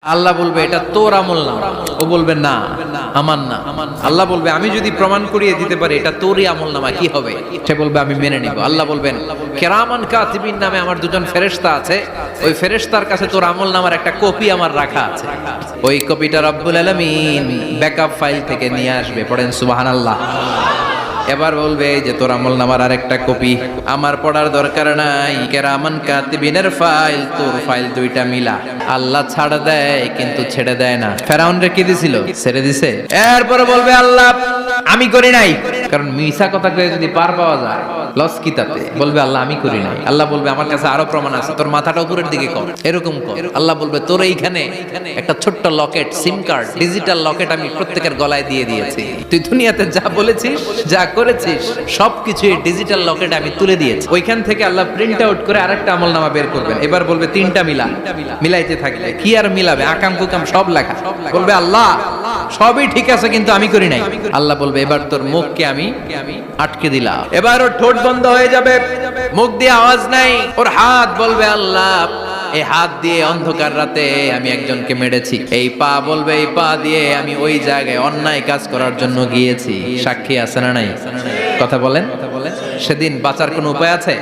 আল্লাহ বলবে এটা তোর আমল না, ও বলবে না আমার না। আল্লাহ বলবে আমি যদি প্রমাণ করিয়ে দিতে পারি এটা তোরই আমল নামা, কি হবে? সে বলবে আমি মেনে নিব। আল্লাহ বলবেন কেরামান কাতিবিন নামে আমার দুজন ফেরেশতা আছে, ওই ফেরেশতার কাছে তোর আমল নামার একটা কপি আমার রাখা আছে, ওই কপিটা রব্বুল আলামিন ব্যাকআপ ফাইল থেকে নিয়ে আসবে। পড়েন সুবহানাল্লাহ। এবার বলবে যে তোর আমল নামার আরেকটা কপি আমার পড়ার দরকার নাই, কেরামান কাতিবিনের ফাইল তোর ফাইল দুইটা মিলা। আল্লাহ ছাড় দেয় কিন্তু ছেড়ে দেয় না। ফেরাউন রে কি দিছিল? ছেড়ে দিছে। এরপরে বলবে আল্লাহ আমি করি নাই, কারণ মিছা কথা কয়ে যদি পার পাওয়া যায় লস কি তাতে? বলবে আল্লাহ আমি করি নাই। আল্লাহ বলবে আমার কাছে আরো প্রমাণ আছে, তোর মাথাটা উপরের দিকে কর, এরকম কর। আল্লাহ বলবে তোর এইখানে একটা ছোট্ট লকেট, সিম কার্ড, ডিজিটাল লকেট আমি প্রত্যেকের গলায় দিয়ে দিয়েছি। তুই দুনিয়াতে যা বলেছিস, যা করেছিস সবকিছু এই ডিজিটাল লকেট আমি তুলে দিয়েছি। ওইখান থেকে আল্লাহ প্রিন্ট আউট করে আরেকটা আমলনামা বের করবেন। এবার বলবে তিনটা মিলা। মিলাইতে থাকলে কি আর মিলাবে? আকাম কুকাম সব লেখা। বলবে আল্লাহ সবই ঠিক আছে কিন্তু আমি করি নাই। আল্লাহ বলবে এবার তোর মুখকে আমি আটকে দিলাম। এবার ওর ঠোঁট বন্ধ হয়ে যাবে, মুখ দিয়ে আওয়াজ নাই। ওর হাত বলবে আল্লাহ এই হাত দিয়ে অন্ধকার রাতে আমি একজনকে মেরেছি। এই পা বলবে এই পা দিয়ে আমি ওই জায়গায় অন্যায় কাজ করার জন্য গিয়েছি। সাক্ষী আছে না নাই? কথা বলেন। সেদিন বাঁচার কোনো উপায় আছে?